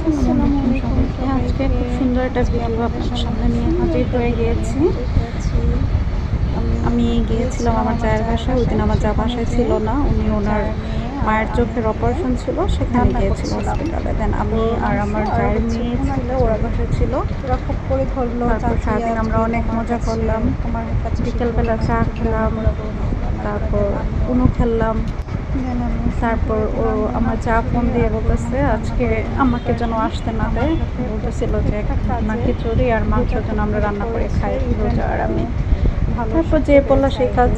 আসসালামু আলাইকুম সবাইকে। আজকে খুব সুন্দর একটা ভিডিও আপনাদের সামনে নিয়ে হাজির হয়ে গিয়েছি। আমি গিয়েছিলাম আমার জায়ের বাসায়। ওই দিন আমার যা বাসায় ছিল না, উনি ওনার মায়ের চোখের অপারেশন ছিল, সেখানে গিয়েছিল হসপিটালে। দেন আমি আর আমার জায়ের মেয়ে ছিল, ওরা বাসায় ছিল। ওরা খুব করে ধরলো, তারপর সারাদিন আমরা অনেক মজা করলাম, বিকেলবেলা চা খেলাম, তারপর উনো খেললাম। তারপর ও আমার যা ফোন দিয়ে বলতেছে আজকে আমাকে যেন আসতে না দেয়, বলতেছিল যে না খিচুড়ি আর মাংস যেন আমরা রান্না করে খাই, রোজা আর আমি। তারপর যে বললো সেই কাজ।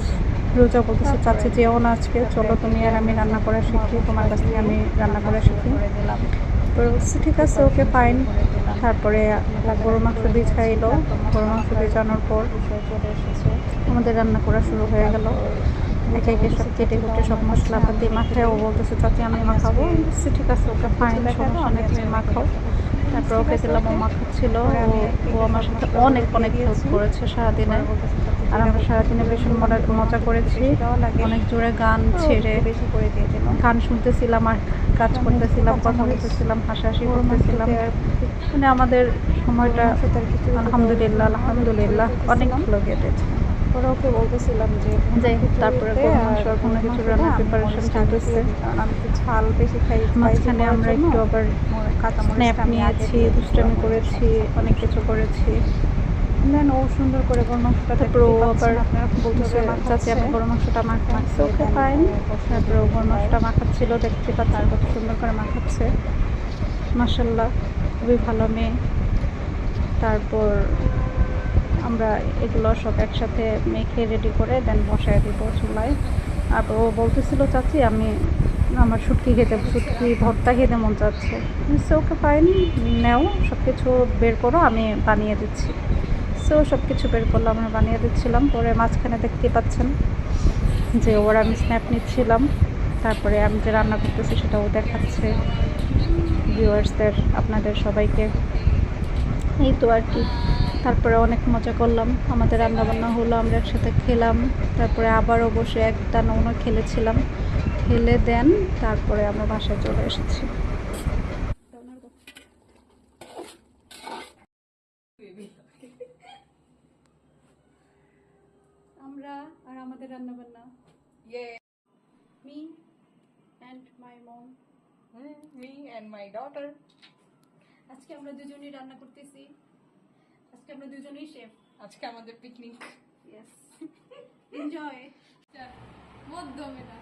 রোজা বলতেছে চাচ্ছি যেও না আজকে, চলো তুমি আর আমি রান্না করে শিখি, তোমার কাছ থেকে আমি রান্না করে শিখি। তো বলছি ঠিক আছে, ওকে ফাইন। তারপরে গরু মাংস ভিজাইলো। গরু মাংস ভিজানোর পর আমাদের রান্না করা শুরু হয়ে গেল। একে একে সব কেটে কুটে সব মশলা পাতি মাখায়। ও বলতেছে চাচি আমি মাখাবো। বলছি ঠিক আছে, ওকে ফাইন, সমস্যা নেই, তুমি মাখাও। তারপর ওকে দিলাম, ও মাখাচ্ছিল। ও আমার সাথে অনেক অনেক হেল্প করেছে সারাদিনে। আর আমরা সারাদিনে ভীষণ মজা করেছি। অনেক জোরে গান ছেড়ে গান শুনতেছিলাম আর কাজ করতেছিলাম, কথা বলতেছিলাম, হাসাহাসি করতেছিলাম। মানে আমাদের সময়টা আলহামদুলিল্লাহ আলহামদুলিল্লাহ অনেক ভালো কেটেছে। ওরা ওকে বলতেছিলাম যে তারপরে গরু মাংস আর কোনো কিছু রান্নার প্রিপারেশন চলতেছে। আমি তো ঝাল বেশি খাই, মাঝখানে আমরা একটু আবার স্ন্যাপ নিয়েছি, দুষ্টামি করেছি, অনেক কিছু করেছি। দেন ও সুন্দর করে গরু মাংসটা, তারপর ও আবার বলছে চাচি আপনি গরু মাংসটা মাখাচ্ছে, ওকে ফাইন। তারপর ও গরু মাংসটা মাখাচ্ছিল, দেখতে পাচ্ছি কত সুন্দর করে মাখাচ্ছে, মাশাল্লাহ খুবই ভালো মেয়ে। তারপর আমরা এগুলো সব একসাথে মেখে রেডি করে দেন বসায় দিব চুলায়। আর ও বলতেছিল চাচি আমি আমার শুটকি ভর্তা খেতে মন চাচ্ছে। সো ওকে ফাইন, নেও সব কিছু বের করো, আমি বানিয়ে দিচ্ছি। সো সব কিছু বের করলো, আমরা বানিয়ে দিচ্ছিলাম। পরে মাঝখানে দেখতে পাচ্ছেন যে ওর আমি স্ন্যাপ নিচ্ছিলাম। তারপরে আমি যে রান্না করতেছি সেটাও দেখাচ্ছে ভিউয়ার্সদের, আপনাদের সবাইকে। এই তো আর কি। তারপরে অনেক মজা করলাম, আমাদের রান্নাবান্না হলো, আমরা একসাথে খেলাম। তারপরে আবারও বসে একটানা উনো খেলেছিলাম, খেলে দেন তারপরে আমরা বাসায় চলে এসেছি। আমরা আর আমাদের রান্নাবান্না, me and my mom, me and my daughter. আজকে আমরা দুজনেই রান্না করতেছি। আজকে আমরা দুজনেই শেফ। আজকে আমাদের পিকনিক। Yes, enjoy. মধ্যমে না